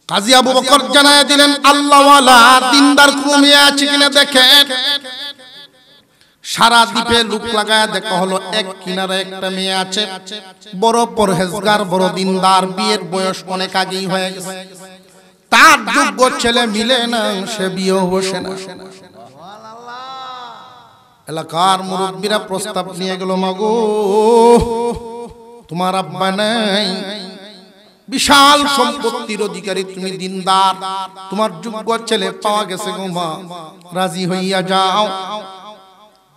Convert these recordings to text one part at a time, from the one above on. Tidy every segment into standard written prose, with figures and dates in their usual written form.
কাজী আবু বকর জানায়া দিলেন, আল্লাহওয়ালা দিনদার কোন মেয়ে আছে কিনা দেখেন। সারা দ্বীপে লোক লাগায়া দেখা হলো, এক কিনারে একটা মেয়ে আছে, বড় পরহেজগার, বড় দিনদার, বিয়ের বয়স অনেক আগেই হয়ে গেছে, তার যোগ্য ছেলে মিলে না, সে বিয়েও বসে না। এলাকার মুরব্বীরা প্রস্তাব নিয়ে গেল, মাগো তোমার আব্বা নাই, বিশাল সম্পত্তির অধিকারী, তুমি দিনদার, তোমার যোগ্য ছেলে পাওয়া গেছে গো মা, রাজি হইয়া যাও।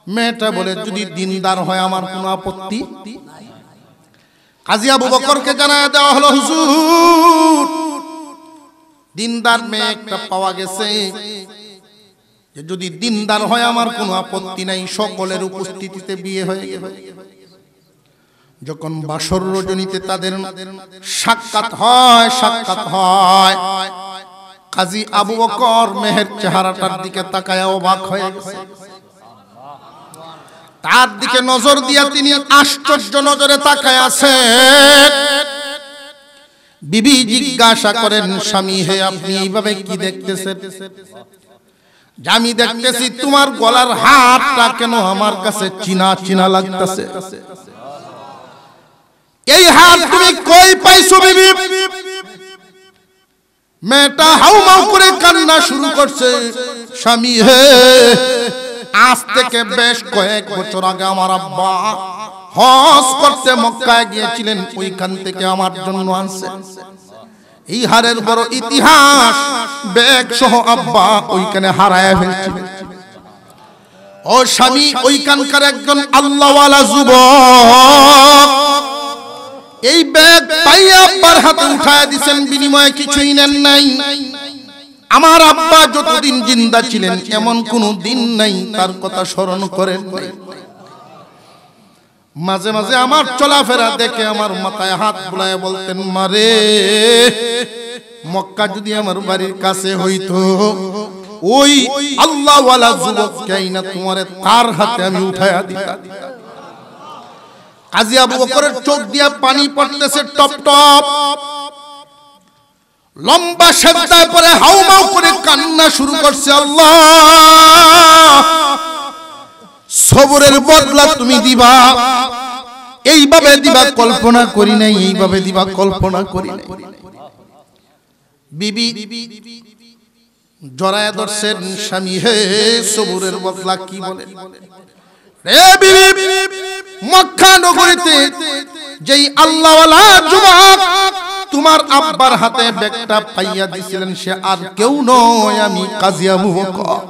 মেয়েটা বলে, যদি দিনদার হয় আমার কোনো আপত্তি নাই। কাজী আবু বকরকে জানায়া দেওয়া হলো, হুজুর দিনদার মেয়ে একটা পাওয়া গেছে, যে যদি দিনদার হয় আমার কোনো আপত্তি নাই। সকলের উপস্থিতিতে বিয়ে হয়ে গেল। যখন বাসর রজনীতে তাদের সাক্ষাৎ হয়, কাজী আবু বকর মেহের চেহারাটার দিকে তাকায় অবাক হয়ে গেছে। তার দিকে নজর দিয়া তিনি আশ্চর্য নজরে তাকায় আছেন। বিবি জিজ্ঞাসা করেন, স্বামী হে আপনি এইভাবে কি দেখতেছেন? আমি দেখতেছি তোমার গলার হারটা কেন আমার কাছে চিনা চিনা লাগতেছে। এই হার তুমি কই পাইছো বিবি? মেয়েটা হাউমাউ করে কান্না শুরু করছে, স্বামী হে আজ থেকে বেশ কয়েক বছর আগে আমার আব্বা হজ করতে মক্কায় গিয়েছিলেন, ওইখান থেকে আমার জন্য আনছে। এই হারের বড় ইতিহাস, ব্যাগ সহ আব্বা ওইখানে হারায় ফেলছিলেন। ও স্বামী, ওইখানকার একজন আল্লাহওয়ালা যুবক এই ব্যাগ পাইয়া আব্বার হাতে উঠায় দিয়েছেন, বিনিময়ে কিছুই নেন নাই। আমার আব্বা যতদিন জিন্দা ছিলেন এমন কোন দিন নাই তার কথা স্মরণ করেন নাই। মাঝে মাঝে আমার চলাফেরা দেখে আমার মাথায় হাত বুলায় বলতেন, মারে মক্কা যদি আমার বাড়ির কাছে হইতো, ওই আল্লাহওয়ালা যুবককে না তোমারে তার হাতে আমি উঠায়া দিতাম। কাজী আবু বকরের চোখ দিয়া পানি পড়তেছে টপ টপ। লম্বা সেজদায় পড়ে হাউমাউ করে কান্না শুরু করছে, আল্লাহ সবরের বদলা তুমি দিবা, এইভাবে দিবা কল্পনা করি নাই, এইভাবে দিবা কল্পনা করি নাই। বিবি জড়ায় ধরছেন, স্বামী হে সবরের বদলা কি বলে? রে বিবি, মক্কা নগরীতে যেই আল্লাহওয়ালা যুবক তোমার আব্বার হাতে ব্যাগটা পাইয়া দিছিলেন, সে আর কেউ নয়, আমি কাজী আবু বকর।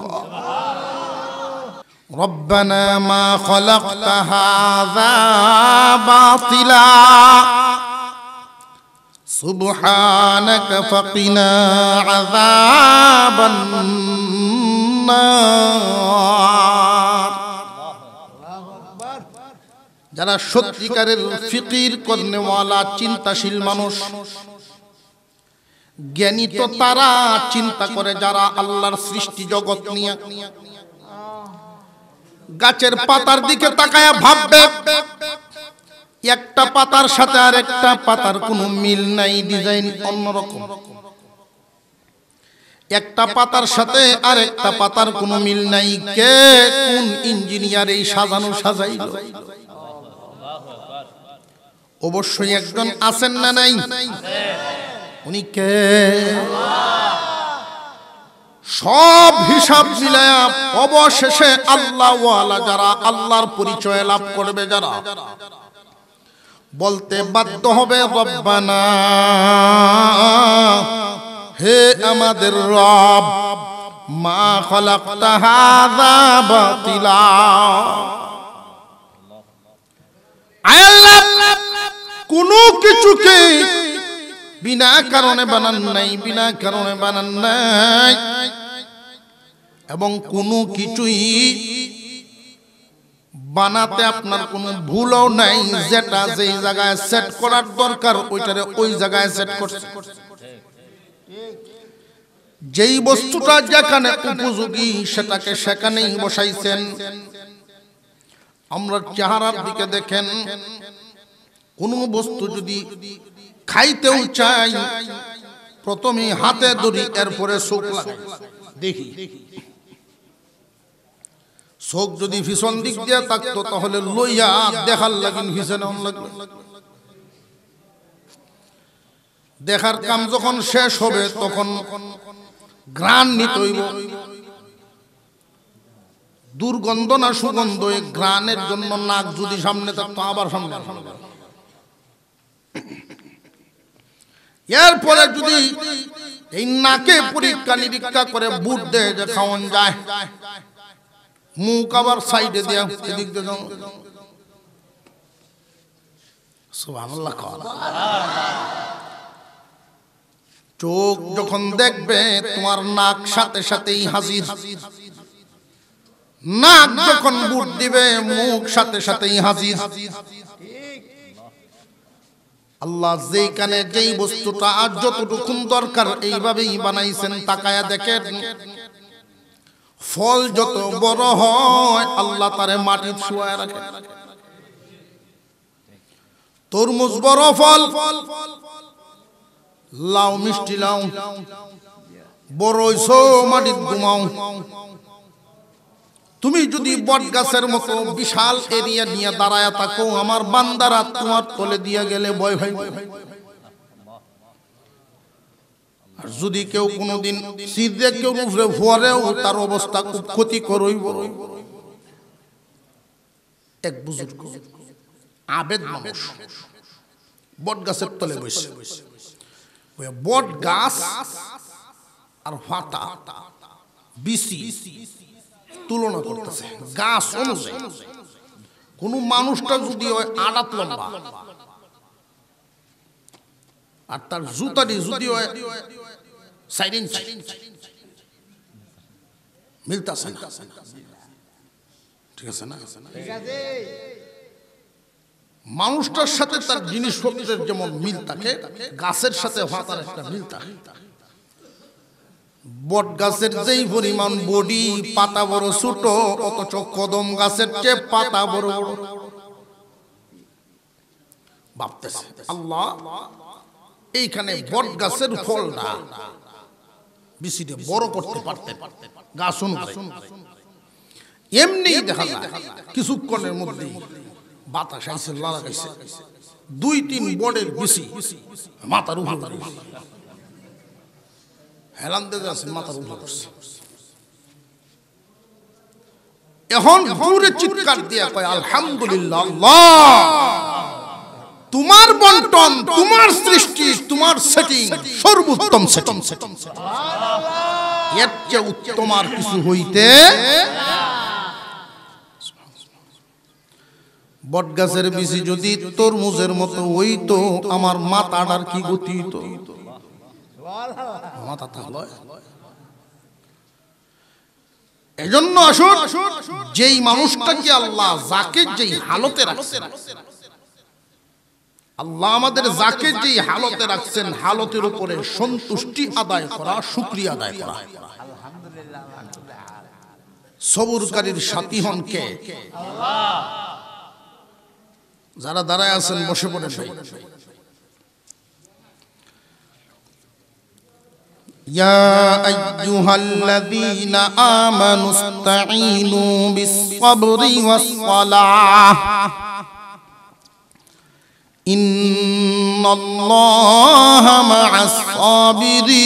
রব্বানা মা খালাকতা হাযা বাতিলা সুবহানাকা ফাকিনা আযাবান নার। যারা সত্যিকারের ফিকির করনেওয়ালা চিন্তাশীল মানুষ, জ্ঞানী তো তারা চিন্তা করে যারা আল্লাহর সৃষ্টি জগৎ নিয়ে। গাছের পাতার দিকে তাকায়া ভাববে একটা পাতার সাথে আর একটা পাতার কোনো মিল নাই, ডিজাইন অন্যরকম। একটা পাতার সাথে আর একটা পাতার কোনো মিল নাই, কে কোন ইঞ্জিনিয়ার এই সাজানো সাজাইল? অবশ্যই একজন আছেন না নাই? উনি কে? সব হিসাব মিলায়া অবশেষে আল্লাহওয়ালা যারা, আল্লাহর পরিচয় লাভ করবে যারা, বলতে বাধ্য হবে, রব্বানা হে আমাদের রব, মা খালাকতা হাযা বাতিলা, আল্লাহ কোন কিছুকে বিনা কারণে বানান নাই, বিনা কারণে বানান নাই, এবং কোনো কিছুই বানাতে আপনার কোনো ভুলও নাই। যেটা যেই জায়গায় সেট করার দরকার ওইটারে ওই জায়গায় সেট করছে। যেই বস্তুটা যেখানে উপযোগী সেটাকে সেখানেই বসাইছেন। আমরা চেহারার দিকে দেখেন, কোন বস্তু যদি খাইতেও চাই প্রথমে হাতে ধরি, এরপরে চোখ লাগাই, দেখি চোখ যদি পিছন দিক দিয়ে থাকতো তাহলে লইয়া দেখার লাগিন পিছনে লাগবে। দেখার কাম যখন শেষ হবে তখন ঘ্রাণ নিতে হইব। দুর্গন্ধ না সুগন্ধ, এই ঘ্রাণের জন্য নাক যদি সামনে থাকতো আবার সামনে। এরপরে যদি এই নাকে পরীক্ষা নিরীক্ষা করে বুট দেয় যে খাওয়ান যায়, মুখ আবার সাইডে দেয়া, এদিক দিয়ে সুবহানাল্লাহ। চোখ যখন দেখবে তোমার নাক সাথে সাথেই হাজির, নাক যখন বুট দিবে মুখ সাথে সাথেই হাজির। আল্লাহ যেইখানে যেই বস্তুটা আর যতটুকুন দরকার এইভাবেই বানাইছেন। তাকায়া দেখেন ফল যত বড় হয় আল্লাহ তারে মাটির শুয়ায় রাখে। তরমুজ বড় ফল, লাউ মিষ্টি লাউ বড় হইছো মাটির ঘুমাও। তুমি যদি বট গাছের মতো বিশাল এরিয়া নিয়ে দাঁড়ায় থাকো, আমার বান্দারা তোমার তলে দিয়ে গেলে ভয় ভাই। আর যদি কেউ কোনোদিন সিধে কেউ উপরে ভরেও তার অবস্থা খুব ক্ষতিকর হইব। এক বুজুর্গ আবেদ মানুষ বট গাছের তলে বসে, বট গাছ আর পাতা বিসি তুলনা করতেছে গাছ অনুযায়ী। কোন মানুষটা যদি হয় আড়াত লম্বা আর তার জুতাটি যদি হয় 4 ইঞ্চি, মিলতাছে না। ঠিক আছে না? মানুষটার সাথে তার জিনিসপত্রের যেমন মিল থাকে, গাছের সাথে পাতার একটা মিল থাকে। বট গাছের যেই পরিমাণ বডি, পাতা বড় ছোট, অথচ কদম গাছের চেয়ে পাতা বড় বড়। ভাবতেছে আল্লাহ এইখানে বট গাছের ফলটা বেশিটা বড় করতে পারতেন গাছ অনুযায়ী। এমনি দেখা যায় কিছুক্ষণের মধ্যে বাতাস আইছে, লাগাইছে 2-3 বটের বেশি মাথার উপরে হেলান দিয়ে যাচ্ছে, মাথার উপরে পড়ছে। এখন জোরে চিৎকার দিয়ে কয় আলহামদুলিল্লাহ, আল্লাহ তোমার বন্টন, তোমার সৃষ্টি, তোমার সেটিং সর্বোত্তম সেটিং। এর চেয়ে উত্তম আর কিছু হইতে। বট গাছের বীজ যদি তরমুজের মতো হইতো, আমার মাথাটার কি গতি হইতো? মাথা তাহলে এজন্য আসুন, যেই মানুষটাকে আল্লাহ যাকে যেই হালতে রাখছেন, আল্লাহ আমাদের যাকে যেই হালতে রাখছেন, হালতের উপরে সন্তুষ্টি আদায় করা, শুকরিয়া আদায় করা। সবুরকারীর সাথী হন কে? যারা দাঁড়ায় আছেন বসে পড়ে। ইয়া আইয়ুহাল্লাযীনা আমানুস্তাঈনু বিস-সাবরি ওয়াস-সালাহ ইন্নাল্লাহা মা'আস-সাবিরিন।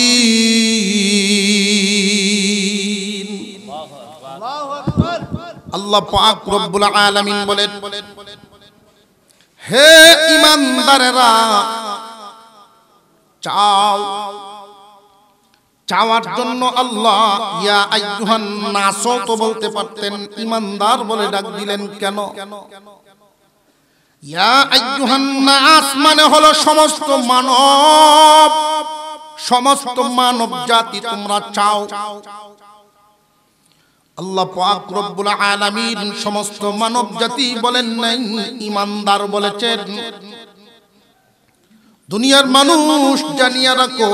আল্লাহ পাক রব্বুল আলামিন বলেন, হে ঈমানদারেরা, চাও। চাওয়ার জন্য আল্লাহ ইয়া আইয়ুহান নাস তো বলতে পারতেন, ঈমানদার বলে ডাক দিলেন কেন? ইয়া আইয়ুহান নাস মানে হলো সমস্ত মানব, সমস্ত মানব জাতি তোমরা চাও। আল্লাহ পাক রব্বুল আলামিন সমস্ত মানব জাতি বলেন নাই, ঈমানদার বলেছেন। দুনিয়ার মানুষ জানিয়া রাখো,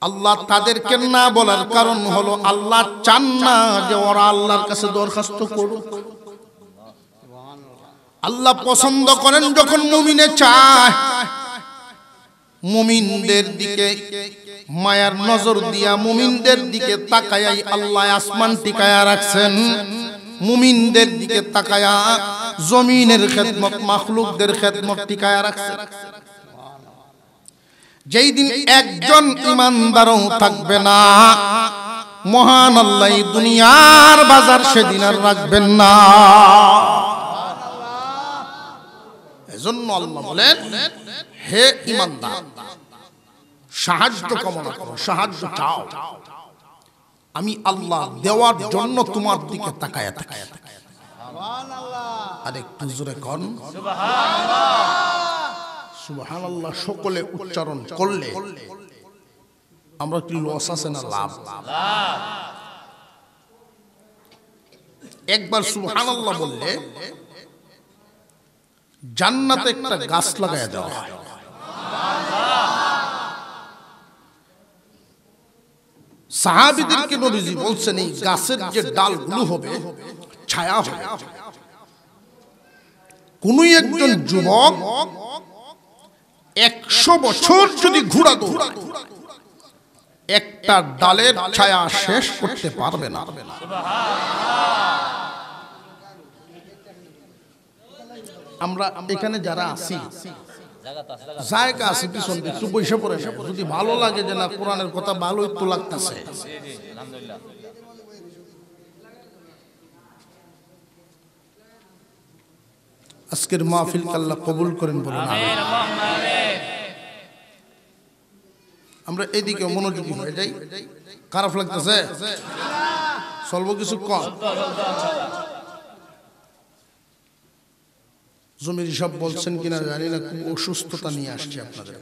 আল্লাহ তাদেরকে না বলার কারণ হলো আল্লাহ চান না যে ওরা আল্লাহর কাছে দরখাস্ত করুক। আল্লাহ পছন্দ করেন যখন মুমিনে চায়। মুমিনদের দিকে মায়ার নজর দিয়া মুমিনদের দিকে তাকায়াই আল্লাহ আসমান টিকায়া রাখছেন। মুমিনদের দিকে তাকায়া জমিনের খেদমত মাখলুকদের খেদমত টিকায়া রাখছেন। যেই দিন একজন ইমানদারও থাকবে না, মহান আল্লাহ দুনিয়ার বাজার সেদিন আর রাখবেন না। এজন্য আল্লাহ বলেন, হে ইমানদার, সাহায্য কামনা করো, সাহায্য চাও, আমি আল্লাহ দেওয়ার জন্য তোমার দিকে তাকায়া থাকি। আর একটু জোরে কোন সুবহানাল্লাহ। সুবহানাল্লাহ সকলে উচ্চারণ করলে আমরা কি লস আছে না লাভ? একবার সুবহানাল্লাহ বললে জান্নাতে একটা গাছ লাগায়া দেওয়া হয়। সাহাবীদেরকে নবীজি বলছেন এই গাছের যে ডালগুলো হবে ছায়া হবে। কোন একজন যুবক 100 বছর যদি ঘোড়া দৌড়ায় একটা ডালের ছায়া শেষ করতে পারবে না। আমরা এখানে যারা আছি জায়গা আছে পিছন দিকে একটু বসে পড়ে, যদি ভালো লাগে যে না কোরআনের কথা ভালোই তো লাগতেছে। আজকের মাহফিল আল্লাহ কবুল করেন বলুন আমিন। আমরা এদিকে মনোযোগী হয়ে যাই। খারাপ লাগতেছে? স্বল্প কিছু কম। জমির সব বলছেন কিনা জানি না, খুব অসুস্থতা নিয়ে আসছে আপনাদের।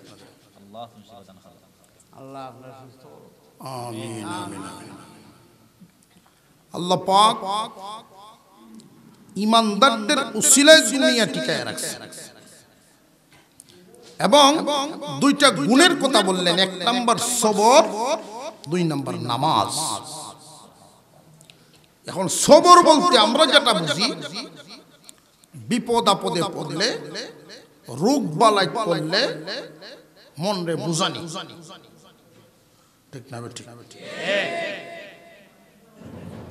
আমিন আমিন আমিন। আল্লাহ পাক ইমানদারদের উসিলায় দুনিয়া টিকায় রাখছে এবং দুইটা গুণের কথা বললেন। 1 নাম্বার সবর, 2 নাম্বার নামাজ। এখন সবর বলতে আমরা যেটা বুঝি, বিপদ আপদে পড়লে, রোগ বালাই পড়লে মন রে বুঝানি, ঠিক না? ঠিক।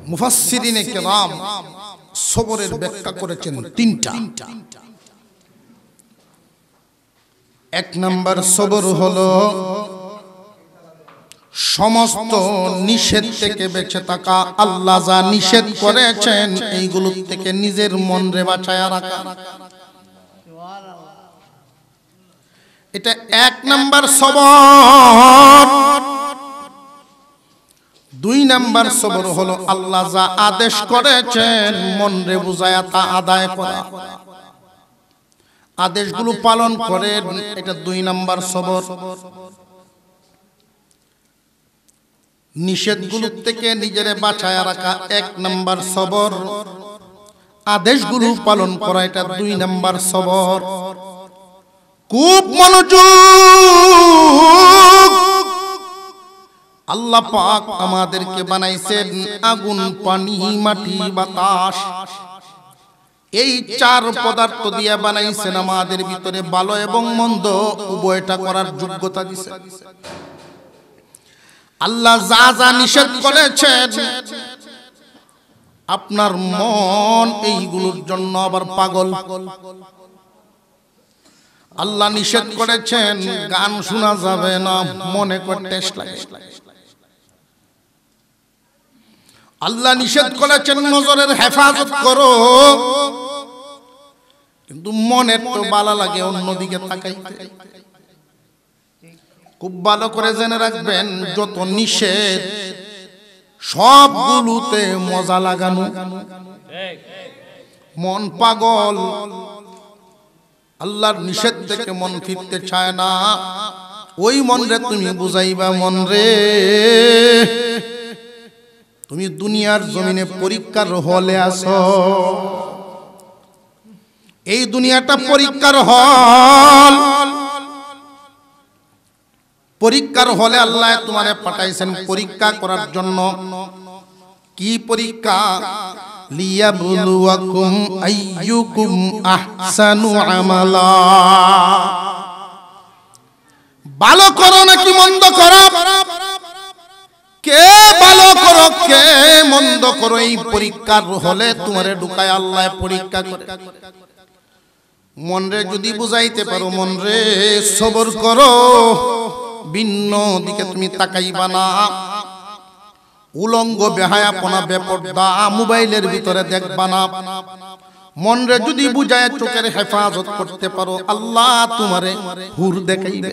মুফাসসিরিনে কেরাম সবরের ব্যাখ্যা করেছেন 3টা। 1 নাম্বার সবর হলো সমস্ত নিষেধ থেকে বেঁচে থাকা, আল্লাহ যা নিষেধ করেছেন এইগুলো থেকে নিজের মন রে বাঁচায়া রাখা। এটা 1 নাম্বার সবর। 2 নাম্বার সবর হলো আল্লাহ যা আদেশ করেছেন মন রে বুঝায়া তা আদায় করা, আদেশগুলো পালন করেন, এটা 2 নাম্বার সবর। নিষেধগুলো থেকে নিজেরে বাঁচায়া রাখা 1 নাম্বার সবর, আদেশগুলো পালন করা এটা 2 নাম্বার সবর। খুব মনোযোগ। আল্লাহ পাক আমাদেরকে বানাইছেন আগুন, পানি, মাটি, বাতাস, এই 4 পদার্থ দিয়ে বানাইছেন। আমাদের ভিতরে ভালো এবং মন্দ উভয়টা করার যোগ্যতা দিয়েছেন। আল্লাহ যা যা নিষেধ করেছেন, আপনার মন এইগুলোর জন্য আবার পাগল। আল্লাহ নিষেধ করেছেন গান শোনা যাবে না, মনে করে টেস্ট লাগে। আল্লাহ নিষেধ করেছেন নজরের হেফাজত করো, কিন্তু মনের তো ভালো লাগে অন্যদিকে তাকাইতে। খুব ভালো করে জেনে রাখবেন, যত নিষেধ সবগুলোতে মজা লাগানো, মন পাগল। আল্লাহর নিষেধ থেকে মন ফিরতে চায় না। ওই মন রে তুমি বুঝাইবা, মন রে তুমি দুনিয়ার জমিনে পরীক্ষার হলে আছো। এই দুনিয়াটা পরীক্ষার হল। পরীক্ষার হলে আল্লাহ তোমারে পাঠাইছেন পরীক্ষা করার জন্য। কি পরীক্ষা? লিয়াবলুয়াকুম আইয়ুকুম আহসানু আমালা। ভালো করো নাকি মন্দ করো, কে ভালো করো কে মন্দ করো, এই পরীক্ষার হলে তোমারে ঢুকায় আল্লাহ পরীক্ষা করে। মনরে যদি বুঝাইতে পারো, মনরে সবর করো, ভিন্ন দিকে তুমি তাকাইবা না, উলঙ্গ বেহায়াপনা বেপরদা মোবাইলের ভিতরে দেখবা না। মনরে যদি বুঝায় চোখের হেফাজত করতে পারো, আল্লাহ তোমারে হুর দেখাইবে।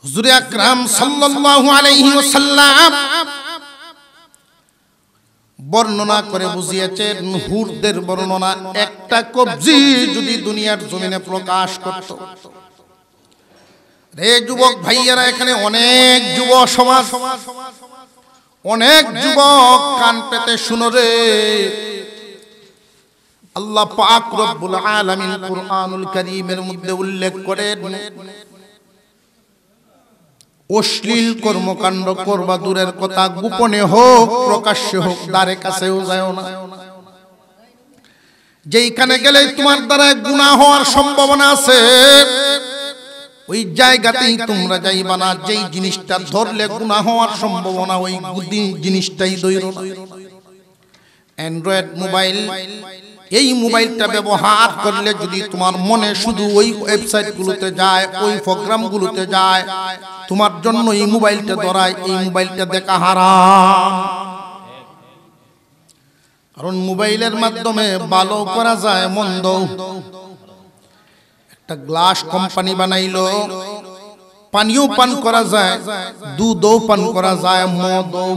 হুজুর আকরাম সাল্লাল্লাহু আলাইহি ওয়াসাল্লাম বর্ণনা করে বুঝিয়েছেন, হুরদের বর্ণনা একটা কবজি যদি দুনিয়ার জমিনে প্রকাশ করত। রে যুবক ভাইয়েরা, এখানে অনেক যুব সমাজ, অনেক যুবক কান পেতে শুনো রে। আল্লাহ পাক রব্বুল আলামিন কুরআনুল কারীমের মধ্যে উল্লেখ করেন, অশ্লীল কর্মকাণ্ড করবা দূরের কথা, গোপনে হোক প্রকাশ্যে হোক দ্বারে কাছেও যাও না। যেইখানে গেলে তোমার দ্বারা গুনাহ হওয়ার সম্ভাবনা আছে, ওই জায়গাতেই তোমরা যাইবা না। যেই জিনিসটা ধরলে গুনাহ হওয়ার সম্ভাবনা, ওই জিনিসটাই ধরো না। অ্যান্ড্রয়েড মোবাইল, এই মোবাইলটা ব্যবহার করলে যদি তোমার মনে শুধু ওই ওয়েবসাইটগুলোতে যায়, ওই প্রোগ্রামগুলোতে যায়, তোমার জন্য এই মোবাইলটা ধরায়, এই মোবাইলটা দেখা হারাম। কারণ মোবাইলের মাধ্যমে ভালো করা যায়, মন্দ। একটা গ্লাস কোম্পানি বানাইলো, পানিও পান করা যায়, দুধও পান করা যায়, মদও।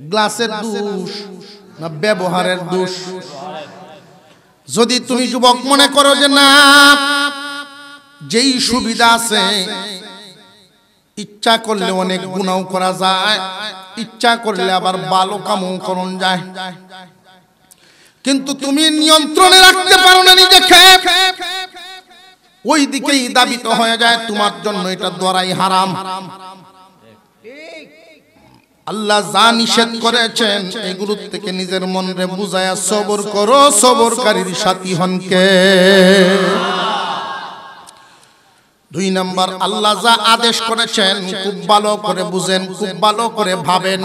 গ্লাসের দোষ না ব্যবহারের দোষ? যদি তুমি যুবক মনে করো যে না, যেই সুবিধা আছে, ইচ্ছা করলে অনেক গুনাহ করা যায়, ইচ্ছা করলে আবার ভালো কামও করন যায়, কিন্তু তুমি নিয়ন্ত্রণে রাখতে পারো না নিজেকে, ওই দিকেই দাবিত হয়ে যায়, তোমার জন্য এটা ধরাই হারাম। আল্লাহ যা নিষেধ করেছেন এগুলো থেকে নিজের মনরে বুঝায়া সবর করো, সবরকারীর সাথী হন কে? 2 নাম্বার, আল্লাহ যা আদেশ করেছেন খুব ভালো করে বুঝেন, খুব ভালো করে ভাবেন।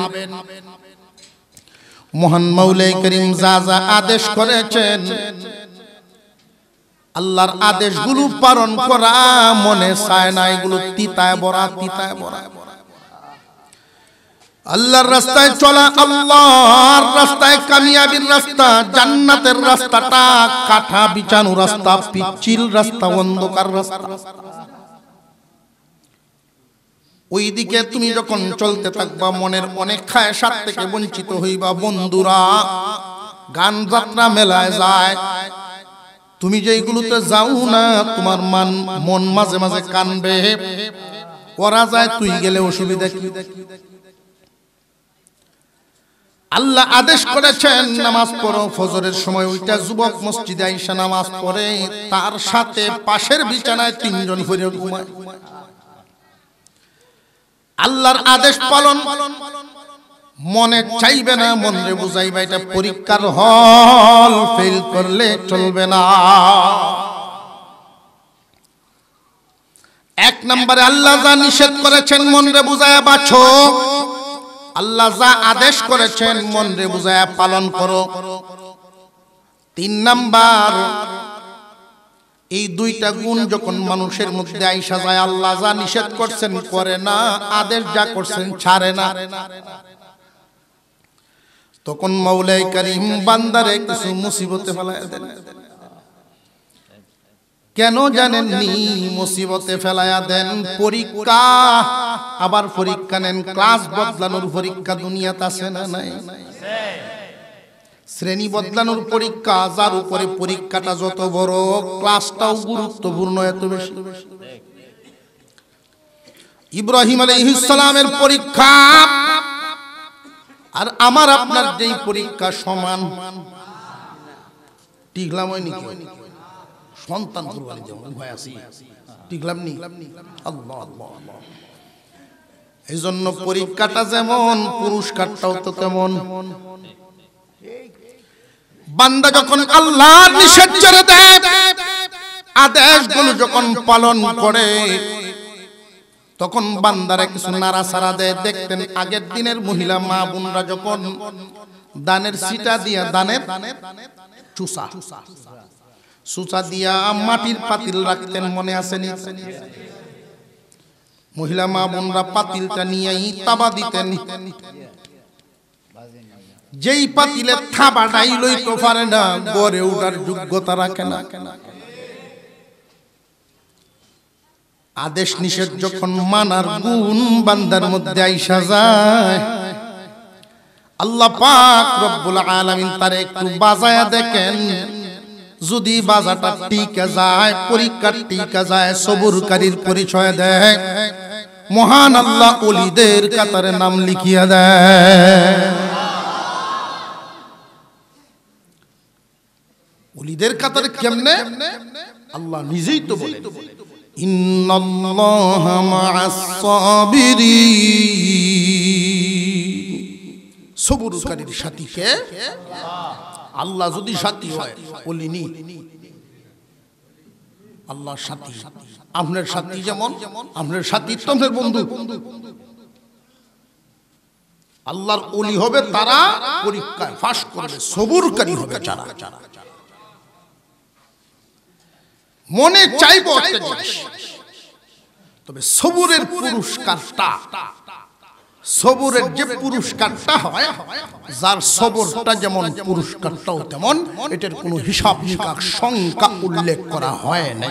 মহান মাওলাই করিম যা যা আদেশ করেছেন, আল্লাহর আদেশগুলো পালন করা মনে চায় না, এগুলো তিতায় ভরা, তিতায় ভরা। আল্লাহর রাস্তায় চলা, আল্লাহর রাস্তায় কামিয়াবির রাস্তা, জান্নাতের রাস্তাটা কাঠা বিছানো রাস্তা, পিচ্ছিল রাস্তা, অন্ধকার রাস্তা। ওই দিকে তুমি যখন চলতে থাকবা, মনের অনেক খায়সাত থেকে বঞ্চিত হইবা। বন্ধুরা গান যাত্রা মেলায় যায়, তুমি যেইগুলোতে যাও না, তোমার মন মাঝে মাঝে কানবে। ওরা যায়, তুই গেলে অসুবিধা কি? আল্লাহ আদেশ করেছেন নামাজ পড়ো, ফজরের সময় ওইটা যুবক মসজিদে আইসা নামাজ পড়ে, তার সাথে পাশের বিছানায় 3 জন করে ঘুমায়। আল্লাহর আদেশ পালন মনে চাইবে না, মনে বুঝাইবা এটা পরীক্ষার হল, ফেল করলে চলবে না। 1 নম্বরে আল্লাহ যা নিষেধ করেছেন মনে বুঝায়া বাছো, আল্লাহ যা আদেশ করেছেন মনে বুঝায়া পালন করো। 3 নাম্বার, এই 2টা গুণ যখন মানুষের মধ্যে আইসা যায়, আল্লাহ যা নিষেধ করছেন করে না, আদেশ যা করছেন ছাড়ে না, তখন মাওলাই করিম বান্দারে কিছু মুসিবতে ফেলায় দেন। কেন জানেননি মুসিবতে ফেলায়া দেন? পরীক্ষা, আবার পরীক্ষা নেন, ক্লাস বদলানোর পরীক্ষা দুনিয়াতে আছে না নাই? শ্রেণী বদলানোর পরীক্ষা, যার উপরে পরীক্ষাটা যত বড়, ক্লাসটাও গুরুত্বপূর্ণ এত বেশি। ইব্রাহিম আলাইহিস সালামের পরীক্ষা আর আমার আপনার যেই পরীক্ষা সমান। টিকলাম ওই নাকি সন্তান কুরবানি যেমন ভয় আছে, টিকলাম নি? আল্লাহ আল্লাহ আল্লাহ। এই জন্য পরীক্ষাটা যেমন, পুরস্কারটাও তো তেমন। বান্দা যখন আল্লাহর নিষেধ ছেড়ে দেয়, আদেশগুলো যখন পালন করে, তখন বান্দারা কিছু নাড়াচাড়া দেয়। দেখতেন আগের দিনের মহিলা মা বোনরা যখন দানের সিটা দিয়া, দানের চুষা দিয়া মাটির পাতিল রাখতেন, মনে আছে নি? মহিলা মা বোনরা পাতিলটা নিয়েই তাবা দিতেন। যেই পাতিলে থাবা নাই লইতে পারে না, গড়ে ওঠার যোগ্যতা রাখে না। আদেশ নিষেধ যখন মানার গুণ বান্দার মধ্যে আইসা যায়, আল্লাহ পাক রব্বুল আলামিন তারে একটু বাজায়া দেখেন। যদি বাজাটা টিকে যায়, পরীক্ষা টিকে যায়, সবুরকারীর পরিচয় দেয়, মহান আল্লাহ ওলিদের কাতারে নাম লিখিয়া দেয়। ওলিদের কাতারে কেমনে? আল্লাহ নিজেই তো বলেন, ইন্নাল্লাহা মা'আস সাবিরিন। সবুরকারীর সাথী কে? আল্লাহ যদি সাথী হয়, ওলি নি। আল্লাহ সাথী, আপনার সাথী যেমন আপনার সাথী তো আপনার বন্ধু। আল্লাহর ওলি হবে তারা পরীক্ষায় পাস করবে, সবুরকারী হবে যারা। মনে চাইব একটা জিনিস, তবে সবুরের পুরস্কারটা, সবুরের যে পুরস্কারটা হয়, যার সবরটা যেমন পুরস্কারটাও তেমন, এটার কোনো হিসাব নিকাশ সংখ্যা উল্লেখ করা হয় না।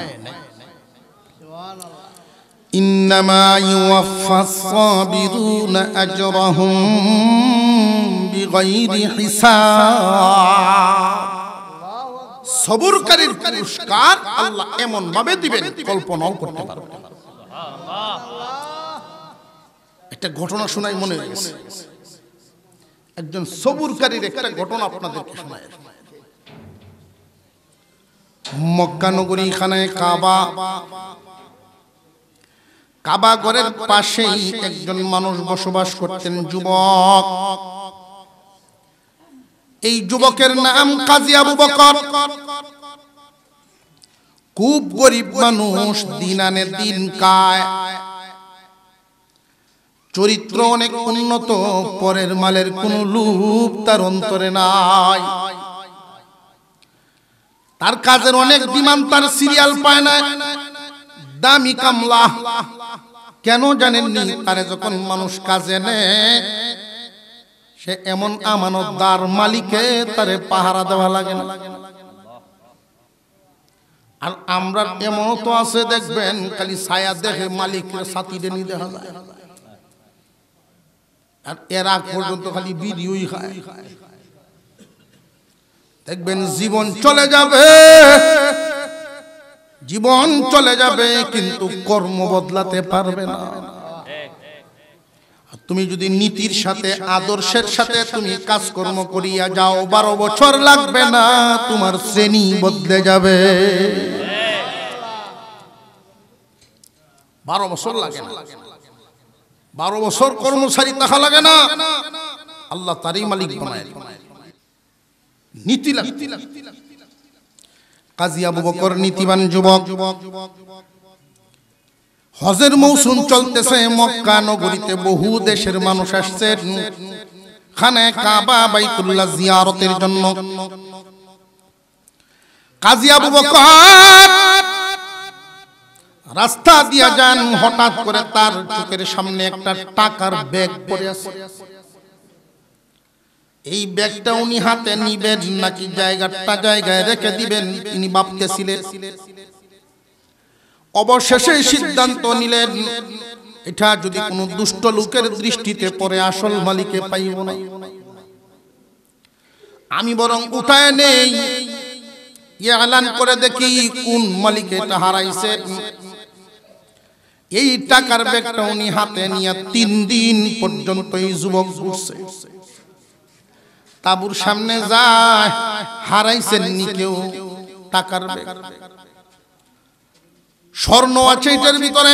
ইন্নামা ইউওয়াফাস সাবিরুনা আজরাহুম বিগাইরি হিসাব। সবরকারীর পুরস্কার আল্লাহ এমন ভাবে দিবেন কল্পনাও করতে পারবেন না। একটা ঘটনা শোনাই মনে হয়েছে, একজন সবুরকারীর একটা ঘটনা আপনাদেরকে শোনাই। মক্কা নগরী খানায় কাবা, কাবা ঘরের পাশেই একজন মানুষ বসবাস করতেন, যুবক। এই যুবকের নাম কাজী আবু বকর। খুব গরিব মানুষ, দিন আনে দিন খায়, চরিত্র অনেক উন্নত, পরের মালের কোন লোভ তার অন্তরে নাই। তার কাজের অনেক ডিমান্ড, তার সিরিয়াল পায় না, দামি কামলা। কেন জানেননি? তারে যখন মানুষ কাজে নেয়, সে এমন আমানতদার, মালিকে তারে পাহারা দেওয়া লাগে না। আর আমরা এমন তো আছে, দেখবেন খালি ছায়া দেখে মালিকের সাথীরে নিয়ে দেখা যায়, আর এর আগ পর্যন্ত খালি বিড়িই খায়। দেখবেন জীবন চলে যাবে, জীবন চলে যাবে, কিন্তু কর্ম বদলাতে পারবে না। তুমি যদি নীতির সাথে, আদর্শের সাথে তুমি কাজকর্ম করিয়া যাও, 12 বছর লাগবে না, তোমার শ্রেণী বদলে যাবে। 12 বছর লাগে না, 12 বছর কর্মচারী থাকা লাগে না, আল্লাহ তারই মালিক বানায়। নীতি লাগে। কাজী আবু বকর নীতিবান যুবক। হজের মৌসুম চলতেছে, মক্কা নগরীতে বহু দেশের মানুষ আসছেন খানায়ে কাবা বাইতুল্লাহ জিয়ারতের জন্য। কাজী আবু বকর রাস্তা দিয়া যান, হঠাৎ করে তার চোখের সামনে একটা টাকার ব্যাগ পড়ে আছে। এই ব্যাগটা উনি হাতে নিবেন নাকি জায়গায় রেখে দিবেন, তিনি ভাবতেছিলেন। অবশেষে সিদ্ধান্ত নিলেন, এটা যদি কোনো দুষ্ট লোকের দৃষ্টিতে পড়ে, আসল মালিকে পাইব না, আমি বরং উঠায় নেই, এলান করে দেখি কোন মালিকে এটা হারাইছে। এই টাকার ব্যাগটা উনি হাতে নিয়ে 3 দিন পর্যন্ত এই যুবক ঘুরছে, তাবুর সামনে যায়, হারাইছেন নি কেউ টাকার ব্যাগ। স্বর্ণ আছে এটার ভিতরে,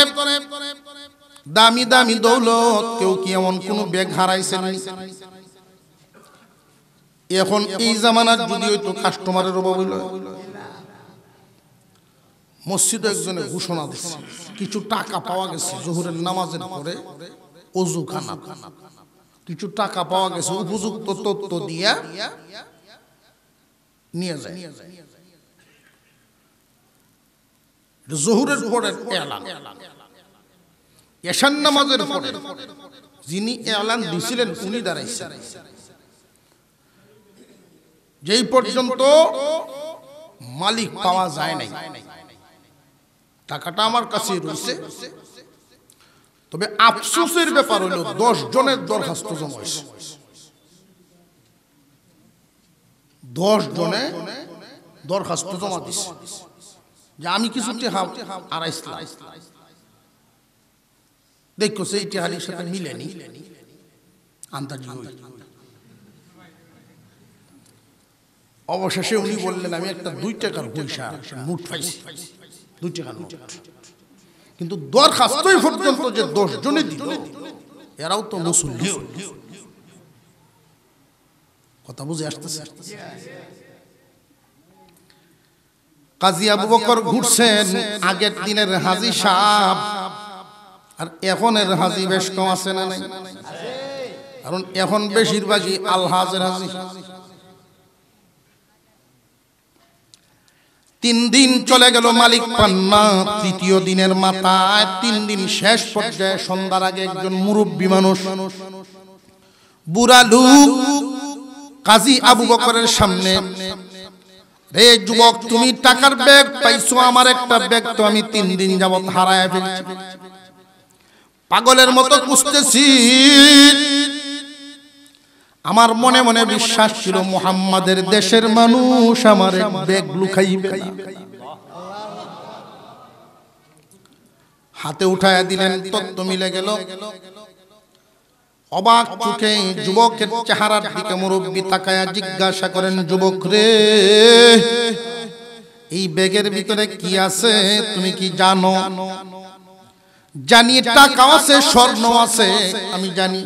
দামি দামি দৌলত, কেউ কি এমন কোন ব্যাগ হারাইছেন? এখন এই জামানার যদি হয়তো কাস্টমারের অভাব হইল, মসজিদে একজনে ঘোষণা দিচ্ছে কিছু টাকা পাওয়া গেছে জোহরের নামাজের পরে ওযু খানা, কিছু টাকা পাওয়া গেছে উপযুক্ত তথ্য দিয়া নিয়ে যায়। জোহরের পরে এলান, এশার নামাজের পরে যিনি এলান দিছিলেন উনি দাঁড়াইছেন। যেই পর্যন্ত মালিক পাওয়া যায় নাই, টাকাটা আমার কাছে রয়েছে। তবে আফসোসের ব্যাপার হলো 10 জনের দরখাস্ত জমা হয়েছে, 10 জনে দরখাস্ত জমা দিচ্ছে যে আমি কিছু আর ইসলাম দেখো সেই টেহারির সাথে মিলেনি আন্দাজি। অবশেষে উনি বললেন আমি একটা 2 টাকার পয়সা নোট পাইছি, 2 টাকার নোট। কিন্তু দরখাস্তই পর্যন্ত যে 10 জনে দিল, এরাও তো মুসল্লি। কথা বুঝে আসতেছে? কাজী আবু বকর ঘুরছেন আগের দিনের হাজী সাহেব আর এখনের হাজী বেশ কম আছে না নাই? কারণ এখন বেশিরভাগই আলহাজের হাজী। 3 দিন চলে গেল, মালিক পান্না। 3য় দিনের মাথায় 3 দিন শেষ পর্যায়ে সন্ধ্যার আগে একজন মুরব্বী মানুষ, বুড়া লোক, কাজী আবু বকরের সামনে, রে যুবক তুমি টাকার ব্যাগ পাইছো, আমার একটা ব্যাগ তো আমি 3 দিন যাবত হারায় ফেলছি, পাগলের মতো খুঁজতেছি। আমার মনে মনে বিশ্বাস ছিল মুহাম্মাদের দেশের মানুষ আমার ব্যাগ লুকাইবে না। হাতে উঠায়া দিলেন, তত্ত্ব মিলে গেল। অবাক চোখে যুবকের চেহারার দিকে মুরব্বী তাকায়া জিজ্ঞাসা করেন, যুবক রে, এই ব্যাগের ভিতরে কি আছে তুমি কি জানো? জানি টাকা আছে, স্বর্ণ আছে, আমি জানি।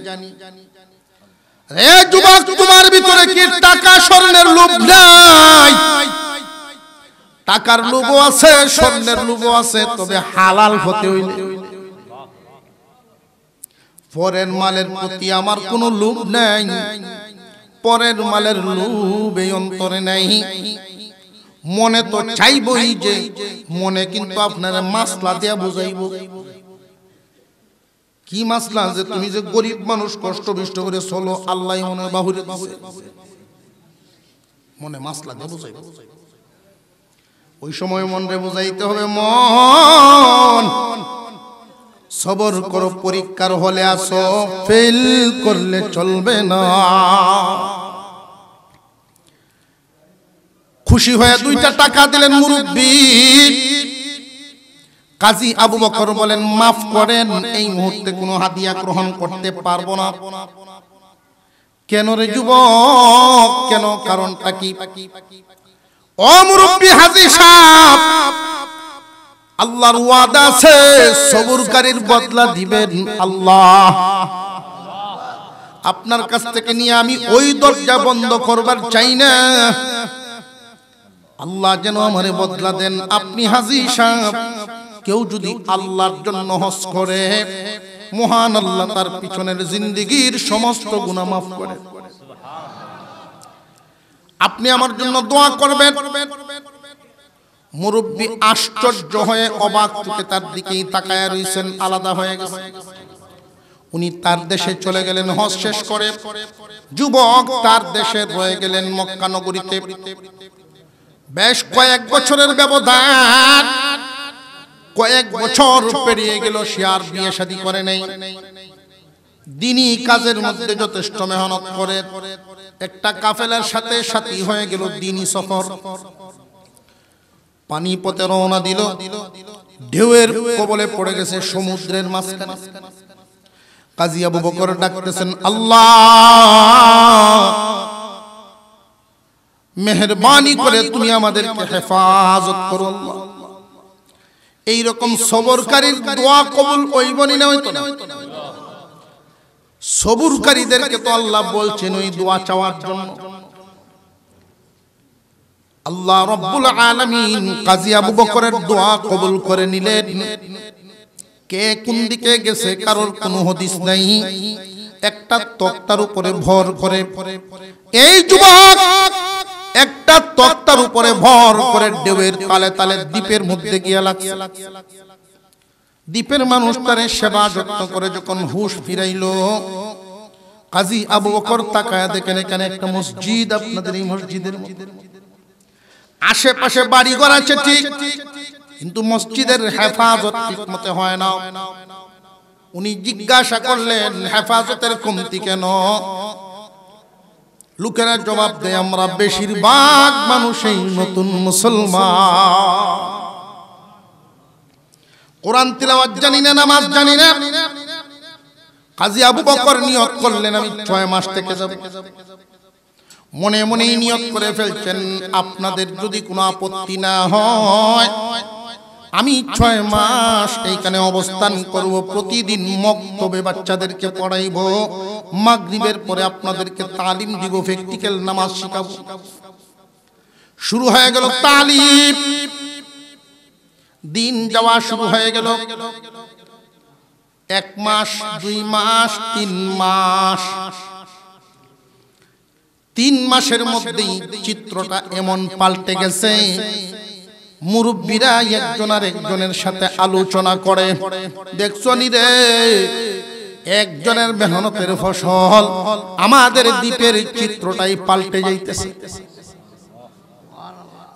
রে যুবক, তোমার ভিতরে কি টাকা স্বর্ণের লোভ নাই? টাকার লোভ আছে, স্বর্ণের লোভ আছে, তবে হালাল হতে হইলে। পরের মালের প্রতি আমার কোনো লোভ নাই, পরের মালের লোভ এই অন্তরে নাই। মনে তো চাইবই যে, মনে কিন্তু আপনারা মাসলা দিয়া বুঝাইব। কি মাসলা? যে তুমি যে গরিব মানুষ, কষ্ট বিষ্ট করে চলো, আল্লাহ মনে বাহুরে দিছে, মনে মাসলা দিয়ে বুঝাইব। ওই সময় মনরে বুঝাইতে হবে, মন সবর করো, পরীক্ষার হলে আসো, ফেল করলে চলবে না। খুশি হয়ে 2টা টাকা দিলেন মুরব্বী। কাজী আবু বকর বলেন, মাফ করেন, এই মুহূর্তে কোনো হাদিয়া গ্রহণ করতে পারবো না। কেন রে যুবক, কেন? কারণটা কি? ও মুরব্বী হাজী সাহেব, আল্লাহর ওয়াদা আছে, সবরকারীর বদলা দিবেন আল্লাহ। আপনার কাছ থেকে নিয়ে আমি ওই দরজা বন্ধ করবার চাই না। আল্লাহ যেন আমারে বদলা দেন। আপনি হাজী সাহেব, কেউ যদি আল্লাহর জন্য হজ করে, মহান আল্লাহ তার পিছনের জিন্দেগীর সমস্ত গুনাহ মাফ করে। আপনি আমার জন্য দোয়া করবেন। মুরব্বী আশ্চর্য হয়ে অবাক চোখে তার দিকেই তাকায়া রইছেন, আলাদা হয়ে গেছে। উনি তার দেশে চলে গেলেন হজ শেষ করে। যুবক তার দেশে রয়ে গেলেন মক্কা নগরীতে। বেশ কয়েক বছরের ব্যবধান, কয়েক বছর পেরিয়ে গেল, সে আর বিয়ে শাদী করে নাই। দিনী কাজের মধ্যে যথেষ্ট মেহনত করে একটা কাফেলার সাথে সাথী হয়ে গেল দিনী সফর। পানিপথে রওনা দিল, ঢেউয়ের কবলে পড়ে গেছে সমুদ্রের মাঝখানে। কাজী আবু বকর ডাকতেছেন, আল্লাহ মেহেরবানি করে তুমি আমাদেরকে হেফাজত করো আল্লাহ। এইরকম সবরকারীর দোয়া কবুল হইবনি না হইতো না? সবরকারীদেরকে তো আল্লাহ বলছেন ওই দোয়া চাওয়ার জন্য। আল্লাহ রাব্বুল আলামিন কাজী আবু বকরের দোয়া কবুল করে নিলেন। কে কোন দিকে গেছে কারোর কোনো হদিস নাই। একটা তক্তার উপরে ভর করে এই যুবক একটা তক্তার উপরে ভর করে ঢেউয়ের তালে তালে দ্বীপের মধ্যে গিয়া লাগছে। দ্বীপের মানুষ তারে সেবা যত্ন করে যখন হুঁশ ফিরাইলো, কাজী আবু বকর তাকায়া দেখেন এখানে একটা মসজিদ, আপনাদের এই মসজিদের মধ্যে আশেপাশে বাড়ি ঘর আছে ঠিক, কিন্তু মসজিদের হেফাজত ঠিকমতো হয় না। উনি জিজ্ঞাসা করলেন হেফাজতের কমতি কেন? লোকেরা জবাব দেয় আমরা বেশিরভাগ মানুষই নতুন মুসলমান, কোরআন তিলাওয়াত জানি না, নামাজ জানি না। কাজী আবু বকর নিয়ত করলেন আমি 6 মাস থেকে যাব। মনে মনেই নিয়ত করে ফেলছেন আপনাদের যদি কোনো আপত্তি না হয় আমি 6 মাস এইখানে অবস্থান করব। প্রতিদিন মক্তবে বাচ্চাদেরকে পড়াইব, মাগরিবের পরে আপনাদেরকে তালিম দিব, প্র্যাকটিক্যাল নামাজ শিখাবো। শুরু হয়ে গেল তালিম, দিন যাওয়া শুরু হয়ে গেল। 1 মাস, 2 মাস, 3 মাস। 3 মাসের মধ্যেই চিত্রটা এমন পাল্টে গেছে, মুরব্বীরা একজন আর একজনের সাথে আলোচনা করে, দেখছো নি রে একজনের মেহনতের ফসল, আমাদের দ্বীপের চিত্রটাই পাল্টে যাইতেছে।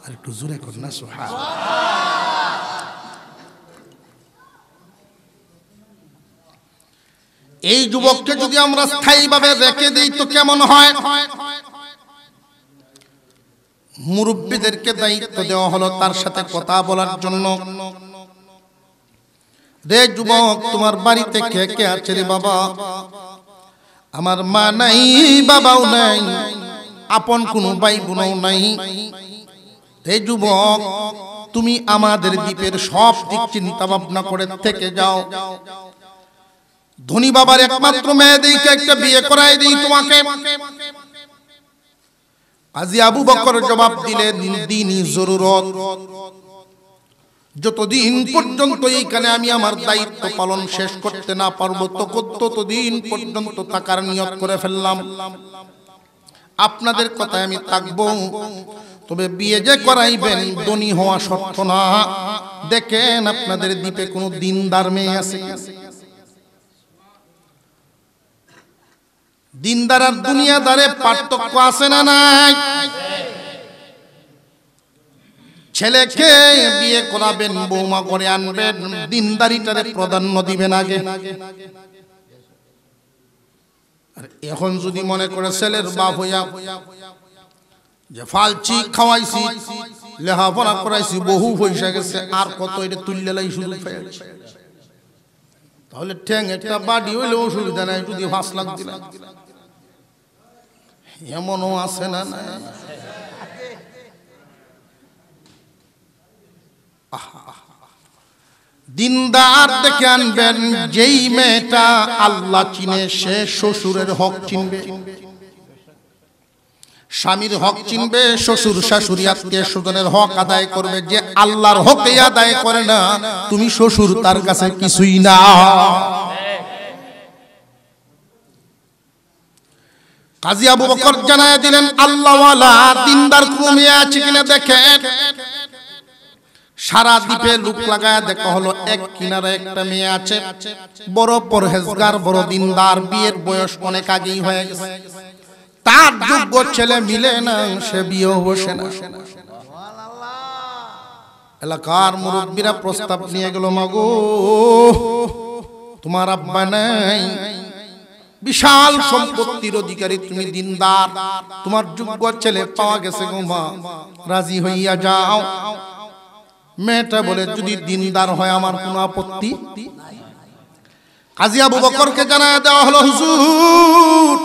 আর একটু জোরে কর না সুবহানাল্লাহ। এই যুবককে যদি আমরা স্থায়ীভাবে রেখে দেই তো কেমন হয়? মুরব্বীদেরকে দায়িত্ব দেওয়া হলো তার সাথে কথা বলার জন্য। রে যুবক, তোমার বাড়িতে কে কে আছে রে বাবা? আমার মা নাই, বাবাও নাই, আপন কোনো ভাই বোনও নাই। রে যুবক, তুমি আমাদের দ্বীপের সব দিক চিন্তা ভাবনা করে থেকে যাও। ধনী বাবার একমাত্র মেয়ে দেখে একটা বিয়ে করাই দিই তোমাকে। কাজী আবু বকর জবাব দিলেন দ্বীনি জরুরত, যতদিন পর্যন্ত এইখানে আমি আমার দায়িত্ব পালন শেষ করতে না পারবো ততদিন পর্যন্ত থাকার নিয়ত করে ফেললাম। আপনাদের কথায় আমি থাকবো, তবে বিয়ে যে করাইবেন ধনী হওয়া শর্ত না। দেখেন আপনাদের দ্বীপে কোনো দিনদার মেয়ে আছে? দিনদার আর দুনিয়াদারে পার্থক্য আছে না নাই? ছেলেকে বিয়ে করাবেন, বৌমা করে আনবেন, দিনদারিটারে প্রাধান্য দিবেন আগে। আর এখন যদি মনে করে ছেলের বাপ হইয়া যে ফালছি খাওয়াইছি, লেখাপড়া করাইছি, বহু পয়সা গেছে, আর কত এটা তুললে লাই শুধু তাহলে ঠ্যাং একটা বাড়ি হইলে অসুবিধা নাই, যদি 5 লাখ দিলাম। এমনও আছে না? দিনদার দেখে আনবেন। যেই মেয়েটা আল্লাহ চিনে সে শ্বশুরের হক চিনবে, স্বামীর হক চিনবে, শ্বশুর শাশুড়ি আত্মীয় স্বজনের হক আদায় করবে। যে আল্লাহর হক আদায় করে না, তুমি শ্বশুর তার কাছে কিছুই না। কাজী আবু বকর জানায় দিলেন আল্লাহওয়ালা দিনদার কোন মেয়ে আছে কিনা দেখেন। সারা দ্বীপে লোক লাগায় দেখা হলো, এক কিনারে একটা মেয়ে আছে, বড় পরহেজগার, বড় দিনদার, বিয়ের বয়স অনেক আগেই হয়ে গেছে, তার যোগ্য ছেলে মিলে না, সে বিয়েও বসে না। এলাকার মুরব্বীরা প্রস্তাব নিয়ে গেল, মাগো তোমার আব্বা নাই, বিশাল সম্পত্তির অধিকারী, তুমি দিনদার, তোমার যোগ্য ছেলে পাওয়া গেছে গো মা, রাজি হইয়া যাও। মেয়েটা বলে যদি দিনদার হয় আমার কোনো আপত্তি। কাজী আবু বকরকে জানায় দেওয়া হলো, হুজুর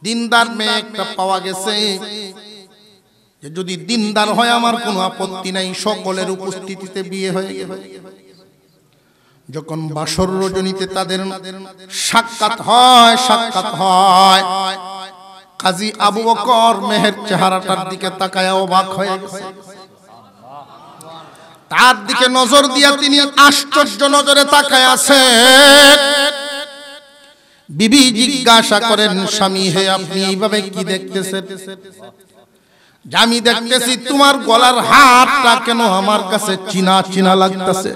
দিনদার মেয়ে একটা পাওয়া গেছে, যে যদি দিনদার হয় আমার কোনো আপত্তি নাই। সকলের উপস্থিতিতে বিয়ে হয়ে গেল। যখন বাসর রজনীতে তাদের সাক্ষাৎ হয়, কাজী আবু বকর মেহের চেহারাটার দিকে তাকায় অবাক হয়ে গেছে। তার দিকে নজর দিয়া তিনি আশ্চর্য নজরে তাকায় আছেন। বিবি জিজ্ঞাসা করেন, স্বামী হে আপনি এইভাবে কি দেখতেছেন? আমি দেখতেছি তোমার গলার হারটা কেন আমার কাছে চিনা চিনা লাগতেছে।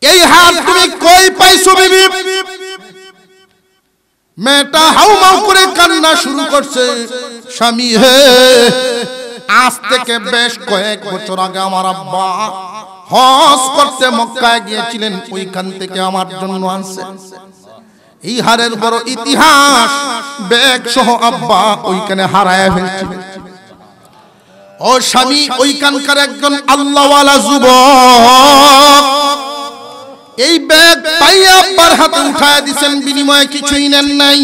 এই হার তুমি কই পাইছো বিবি? মেয়েটা হাউমাউ করে কান্না শুরু করছে, স্বামী হে আজ থেকে বেশ কয়েক বছর আগে আমার আব্বা হজ করতে মক্কায় গিয়েছিলেন, ওইখান থেকে আমার জন্য আনছে। এই হারের বড় ইতিহাস, ব্যাগ সহ আব্বা ওইখানে হারায় ফেলছিল। ও স্বামী, ওইখানকার একজন আল্লাহওয়ালা যুবক এই ব্যাগ পাইয়া আব্বার হাতে উঠায় দিয়েছেন, বিনিময়ে কিছুই নেন নাই।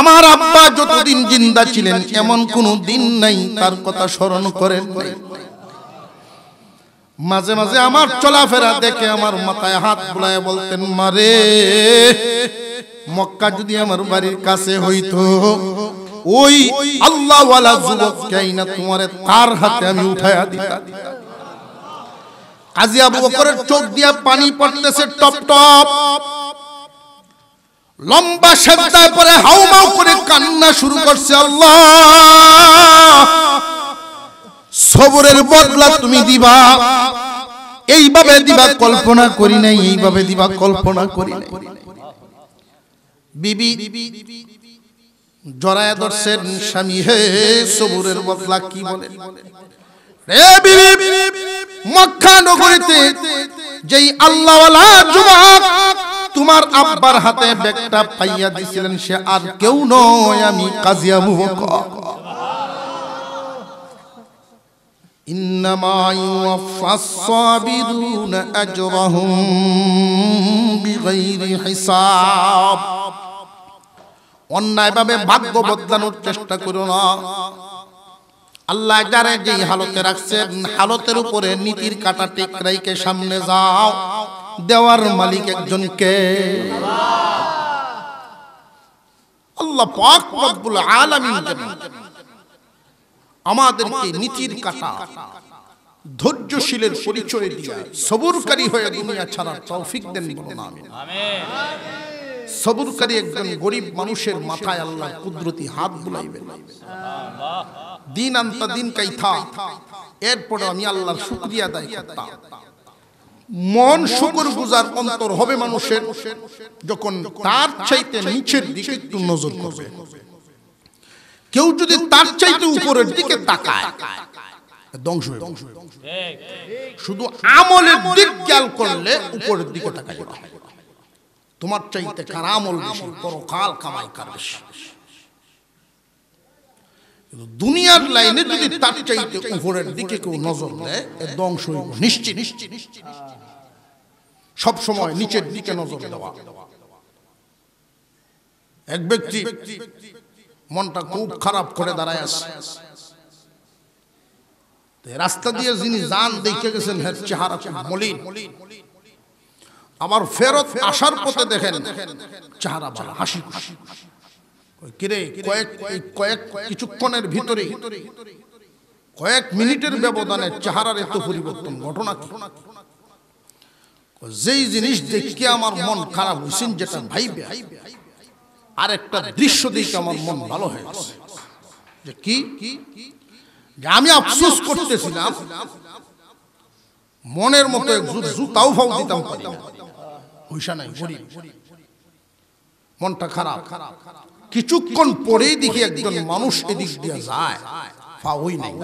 আমার আব্বা যতদিন জিন্দা ছিলেন এমন কোনো দিন নাই তার কথা স্মরণ করেন নাই। মাঝে মাঝে আমার চলাফেরা দেখে আমার মাথায় হাত বুলায় বলতেন, মারে মক্কা যদি আমার বাড়ির কাছে হইতো, ওই আল্লাহওয়ালা যুবককে না তোমারে তার হাতে আমি উঠায়া দিতাম। কাজী আবু বকরের চোখ দিয়া পানি পড়তেছে টপ টপ। লম্বা সেজদায় পরে হাউমাউ করে কান্না শুরু করছে, আল্লাহ সবরের বদলা তুমি দিবা, এইভাবে দিবা কল্পনা করি নাই, এইভাবে দিবা কল্পনা করি নাই। বিবি জড়ায় ধরছেন, স্বামী হে সবরের বদলা কি বলে? রে বিবি, মক্কা নগরীতে যেই আল্লাহওয়ালা যুবক তোমার আব্বার হাতে ব্যাগটা পাইয়া দিছিলেন, সে আর কেউ নয়, আমি কাজী আবু বকর। ইন্নামা ইউওয়াফাস সাবিরুনা আজরাহুম বিগাইরি হিসাব। অন্যায়ভাবে ভাগ্য বদলানোর চেষ্টা করো না। আল্লাহ যারা যেই হালতে রাখছেন, হালতের উপরে নীতির কাঁটা টেকরাইকে সামনে যাও। দেওয়ার মালিক একজনকে আল্লাহ পাক রব্বুল আলামিন আমাদেরকে নীতির কাঁটা, ধৈর্যশীলের পরিচয় দিয়ে সবুরকারী হয়ে দুনিয়া ছাড়ার তৌফিক দেন, বলুন আমিন। সবুরকারী একজন গরিব মানুষের মাথায় আল্লাহ কুদরতি হাত বুলাইবেন। দিন আনতা দিন কাইথা, এরপরে আমি আল্লাহর শুকরিয়া আদায় করতাম। মন শুকরগুজার অন্তর হবে মানুষের যখন তার চাইতে নিচের দিকে একটু নজর করবে। কেউ যদি তার চাইতে উপরের দিকে তাকায়, ধ্বংস হয়ে যাবে। শুধু আমলের দিক খেয়াল করলে উপরের দিকে তাকায়, তোমার চাইতে কার আমল বেশি, পরকাল কামাই কার বেশি। দুনিয়ার লাইনে যদি তার চাইতে উপরের দিকে কেউ নজর দেয়, ধ্বংস হইব নিশ্চিত। সব সময় নিচের দিকে নজর দেওয়া। এক ব্যক্তি মনটা খুব খারাপ করে দাঁড়ায় আছে, রাস্তা দিয়ে যিনি যান দেখে গেছেন, হের চেহারা মলিন। আবার ফেরত আসার পথে দেখেন চেহারা ভালো, হাসি খুশি। কিরে কয়েক কিছুক্ষণের ভিতরে, কয়েক মিনিটের ব্যবধানে চেহারার এত পরিবর্তন, ঘটনা কি? যেই জিনিস দেখে আমার মন খারাপ হয়েছেন, যেটা ভাইবে আর একটা দৃশ্য দেখে আমার মন ভালো হয়ে গেছে। যে কি আমি আফসোস করতেছিলাম, মনের মতো জুতাও ফাও দিতাম পারি না, পয়সা নাই, গরিব, মনটা খারাপ। কিছুক্ষণ পরেই দেখি একজন মানুষ এদিক দিয়ে যায়, পাওই নাই।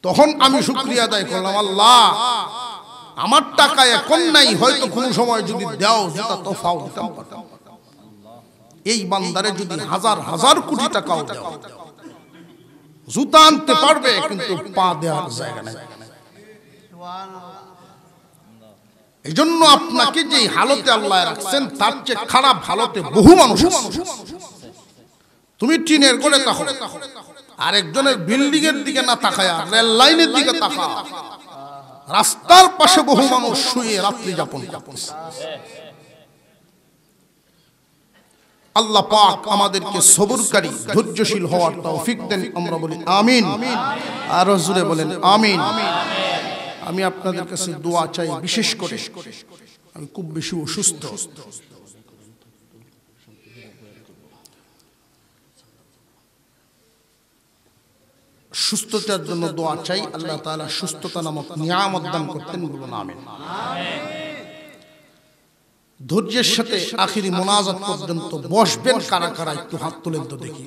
তখন আমি শুকরিয়া আদায় করলাম, আল্লাহ আমার টাকা এখন নাই, হয়তো কোন সময় যদি দাও জুতা তো ফাও দিতাম পারতাম। এই বান্দারে যদি হাজার হাজার কোটি টাকাও দাও, জুতা আনতে পারবে, কিন্তু পা দেওয়ার জায়গা নাই। এই জন্য আপনাকে যে হালতে আল্লাহ রাখছেন, তার চেয়ে খারাপ হালতে বহু মানুষ। তুমি টিনের ঘরে তাকাও, আরেকজনের বিল্ডিং এর দিকে না তাকায়া রেল লাইনের দিকে তাকাও, রাস্তার পাশে বহু মানুষ শুয়ে রাত্রি যাপন করছে। আল্লাহ পাক আমাদেরকে সবরকারী ধৈর্যশীল হওয়ার তৌফিক দেন। আমরা বলি আমিন। আর জোরে বলেন আমিন। আমি আপনাদের কাছে দোয়া চাই, বিশেষ করে আমি খুব বেশি অসুস্থ, সুস্থতার জন্য দোয়া চাই। আল্লাহ তাআলা সুস্থতা নামক নিয়ামত দান করতেন। বলুন আমিন। ধৈর্যের সাথে আখিরি মোনাজাত পর্যন্ত বসবেন কারা কারা একটু হাত তুলেন তো দেখি।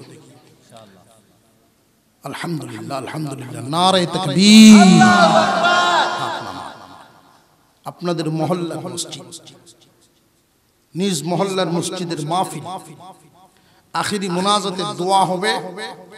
আলহামদুলিল্লাহ, আলহামদুলিল্লাহ, নারে তাকবীর। আপনাদের মহল্লার মসজিদ, নিজ মহল্লার মসজিদের মাহফিল, আখিরি মোনাজাতে দোয়া হবে।